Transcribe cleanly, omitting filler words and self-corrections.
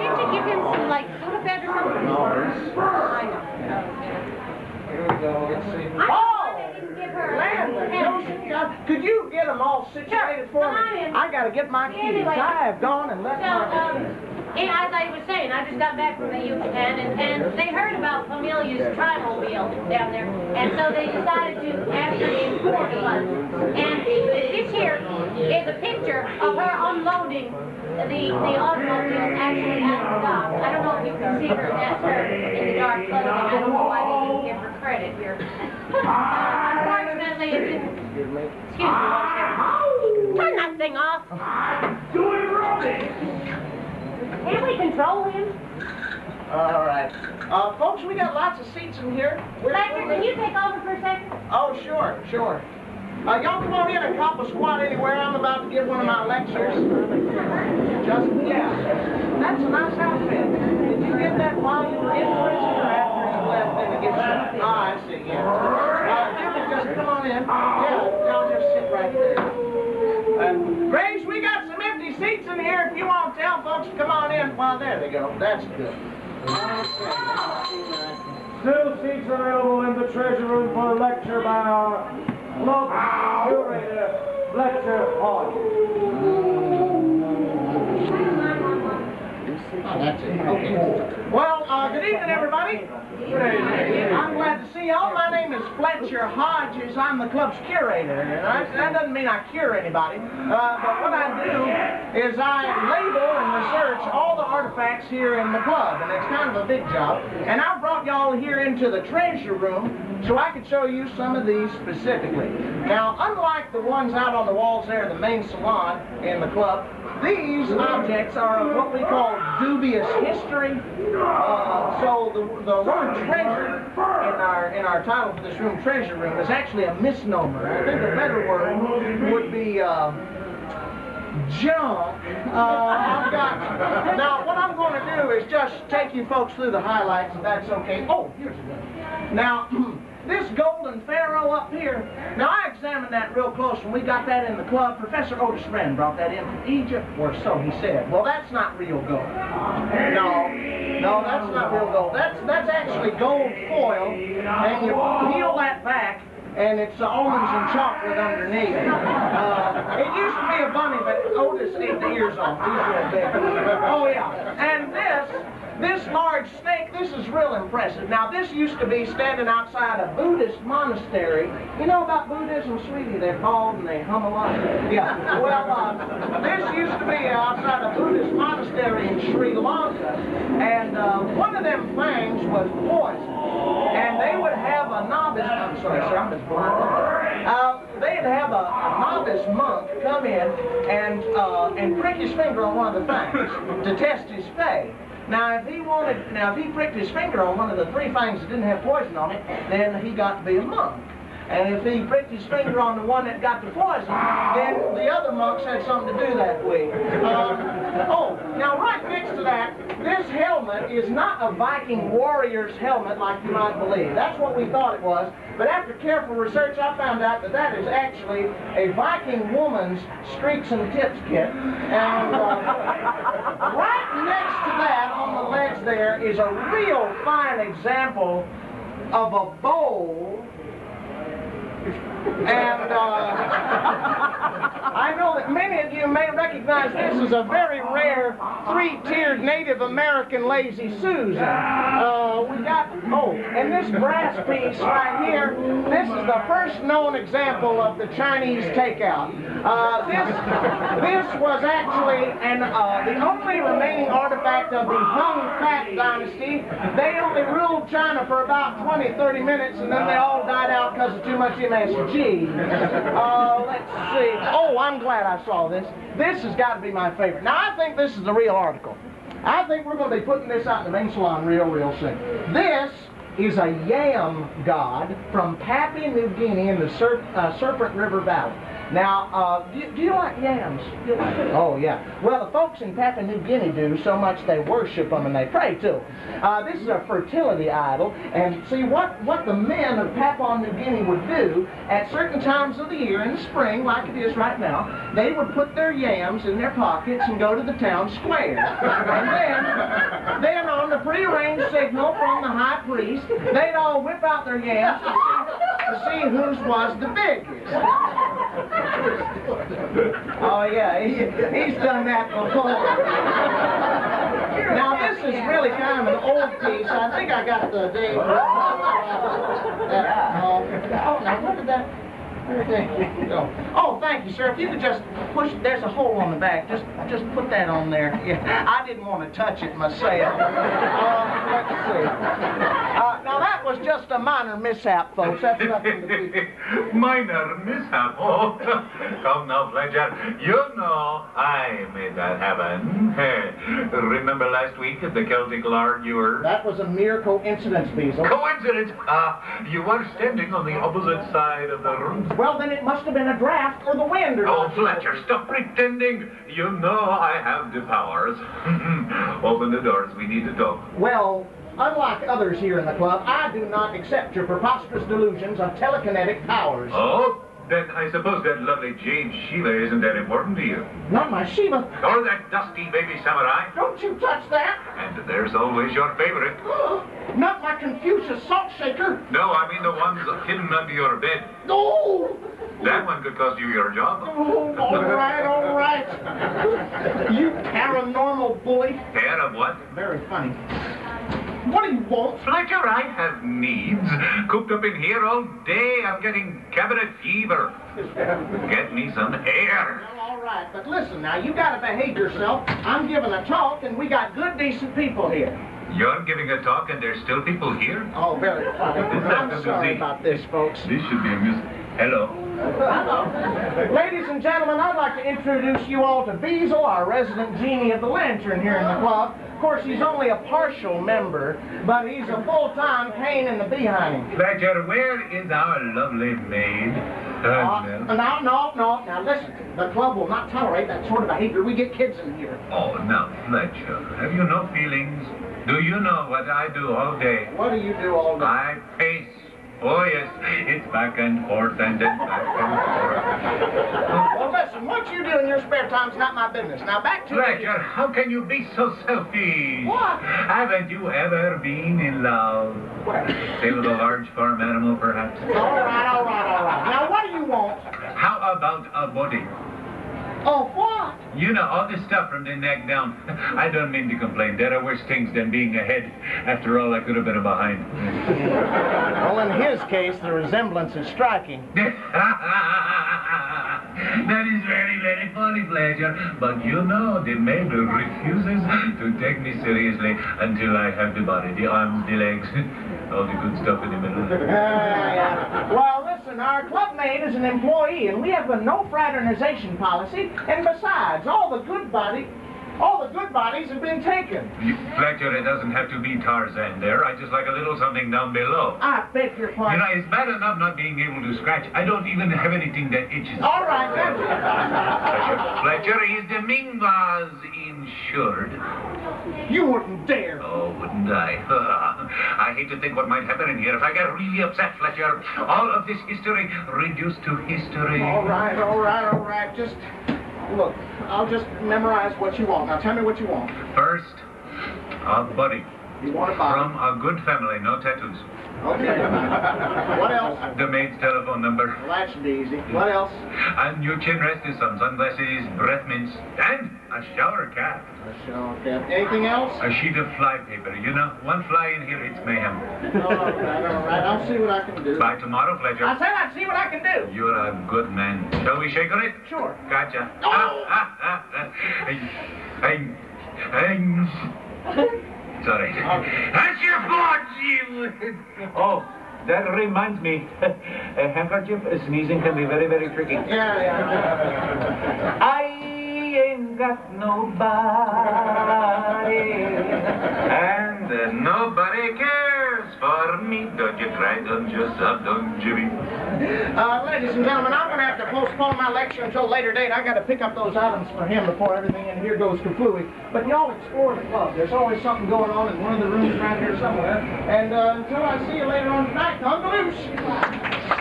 Can't you give him some, like, Sudafed or something? No. I know. Here we go. Let's see. Could you get them all situated for me? I got to get my keys. Anyway, I have gone and left my as I was saying, I just got back from the Yucatan, and they heard about Familia's Trimobile down there, and so they decided to ask her to import one. And this here is a picture of her unloading the automobile actually at the dock. I don't know if you can see her, that's her in the dark clothing. I don't know why they didn't give her credit here. Unfortunately, it didn't. Excuse me, turn that thing off. Doing right. Can't we control him? All right. Folks, we got lots of seats in here. Fletcher, can you take over for a second? Oh, sure. Y'all come on in and cop a squat anywhere. I'm about to give one of my lectures. That's a nice outfit. Did you get that while you were in prison or after you left and it gets shut? Ah, I see, yeah. Jimmy, just come on in. Yeah, y'all just sit right there. Grace, we got some empty seats in here. If you want to tell folks to come on in. Well, there they go. That's good. Still seats available in the treasure room for a lecture by our local curator, Fletcher. That's it. Okay. Well, good evening, everybody. I'm glad to see y'all. My name is Fletcher Hodges. I'm the club's curator. And that doesn't mean I cure anybody. But what I do is I label and research all the artifacts here in the club. And it's kind of a big job. And I brought y'all here into the treasure room so I could show you some of these specifically. Now, unlike the ones out on the walls there in the main salon in the club, these objects are of what we call dubious history. So the word treasure in our title for this room, treasure room, is actually a misnomer. I think a better word would be junk. Now, what I'm going to do is just take you folks through the highlights, if that's okay. Oh, here's one. Now, this golden pharaoh up here, now I examined that real close when we got that in the club. Professor Otis Wren brought that in from Egypt, or so he said. Well, that's not real gold. No, that's not real gold. That's actually gold foil, and you peel that back, and it's almonds and chocolate underneath. It used to be a bunny, but Otis ate the ears off. These real big. Oh, yeah. And this large snake, this is real impressive. Now, this used to be standing outside a Buddhist monastery. You know about Buddhism, sweetie? They're bald and they hum a lot. Yeah. Well, this used to be outside a Buddhist monastery in Sri Lanka, and one of them things was poison. And they would have a novice, I'm sorry, sir, I'm just blind. They'd have a novice monk come in and prick his finger on one of the things to test his faith. Now, if he pricked his finger on one of the three things that didn't have poison on it, then he got to be a monk. And if he pricked his finger on the one that got the poison, then the other monks had something to do that week. Now right next to that, this helmet is not a Viking warrior's helmet like you might believe. That's what we thought it was. But after careful research, I found out that that is actually a Viking woman's streaks and tips kit. And right next to that, on the legs there, is a real fine example of a bowl. And I know that many of you may recognize this as a very rare three-tiered Native American lazy Susan. And this brass piece right here, this is the first known example of the Chinese takeout. This was actually the only remaining artifact of the Hung Fat dynasty. They only ruled China for about 20-30 minutes, and then they all died out because of too much MSG. Let's see. Oh, I'm glad I saw this. This has got to be my favorite. Now, I think this is the real article. I think we're going to be putting this out in the main salon real soon. This is a yam god from Papua New Guinea in the Serpent River Valley. Now, do you like yams? Do you like it? Oh, yeah. Well, the folks in Papua New Guinea do so much they worship them and they pray to them. This is a fertility idol, and see what the men of Papua New Guinea would do at certain times of the year in the spring, like it is right now, they would put their yams in their pockets and go to the town square. And then on the prearranged signal from the high priest, they'd all whip out their yams to see whose was the biggest. Oh yeah, he's done that before. Now this is really kind of an old piece. I think I got the day. Now what did that? Oh, thank you, sir. If you could just push, there's a hole on the back. Just put that on there. Yeah, I didn't want to touch it myself. Let's see. Now that was just a minor mishap, folks. That's nothing to be. Minor mishap? Oh, come now, Fletcher. You know I made that happen. Remember last week at the Celtic Lard you were? That was a mere coincidence, Beazle. Coincidence? You were standing on the opposite side of the room. Well, then it must have been a draft or the wind or Oh, Fletcher, stop pretending. You know I have the powers. Open the doors. We need to talk. Well, unlike others here in the club, I do not accept your preposterous delusions of telekinetic powers. Oh? Then I suppose that lovely jade Sheila isn't that important to you. Not my Shiva. Or that dusty baby samurai. Don't you touch that. And there's always your favorite. Not my Confucius salt shaker. No, I mean the ones hidden under your bed. No. That one could cost you your job. Oh, all right, all right. You paranormal bully. Pair of what? Very funny. What do you want? Fletcher, I have needs. Cooped up in here all day. I'm getting cabinet fever. Get me some air. Well, all right, but listen now, you gotta behave yourself. I'm giving a talk, and we got good, decent people here. You're giving a talk and there's still people here? Oh, very funny. I'm sorry about this, folks. This should be amusing. Hello. Hello. Ladies and gentlemen, I'd like to introduce you all to Beazle, our resident genie of the lantern here in the club. Of course, he's only a partial member, but he's a full-time pain in the behind. Fletcher, where is our lovely maid? No. Now listen, the club will not tolerate that sort of behavior. We get kids in here. Oh, now, Fletcher, have you no feelings? Do you know what I do all day? What do you do all day? I pace. Oh, yes, it's back and forth and then back and forth. Well, listen, what you do in your spare time's not my business. Now, back to Fletcher, how can you be so selfish? What? Haven't you ever been in love? Well, Say with a large farm animal, perhaps? all right. Now, what do you want? How about a body? Oh, what? You know, all this stuff from the neck down. I don't mean to complain. There are worse things than being ahead. After all, I could have been behind. Well, in his case, the resemblance is striking. That is very, very funny, Fletcher. But you know, the maid refuses to take me seriously until I have the body, the arms, the legs, all the good stuff in the middle. Yeah. Well, listen, our club maid is an employee, and we have a no fraternization policy. And besides, all the good bodies have been taken. Fletcher, it doesn't have to be Tarzan there. I just like a little something down below. I beg your You pardon. know, it's bad enough not being able to scratch. I don't even have anything that itches. All right, that's it. Fletcher, is the Ming vase insured? You wouldn't dare. Oh, wouldn't I? I hate to think what might happen in here if I get really upset, Fletcher. All of this history reduced to history. All right. Just, look, I'll just memorize what you want. Now, tell me what you want. First, a buddy. You want a body. From a good family, no tattoos. Okay. What else? The maid's telephone number. Well, that should be easy. What else? A new chin rest is some sunglasses, breath mints, and a shower cap. Okay. Anything else? A sheet of fly paper. You know, one fly in here, it's mayhem. All right. I'll see what I can do. By tomorrow, Fletcher. I said I'd see what I can do. You're a good man. Shall we shake on it? Sure. Gotcha. Oh. Sorry. That's your fault, you. Oh, that reminds me. A handkerchief sneezing can be very, very tricky. Yeah. I ain't got nobody. And nobody cares for for me. Don't you try to yourself, don't Jimmy. Ladies and gentlemen, I'm going to have to postpone my lecture until a later date. I got to pick up those items for him before everything in here goes kafooey. But y'all explore the club. There's always something going on in one of the rooms around here somewhere. And until I see you later on tonight, hug the loose.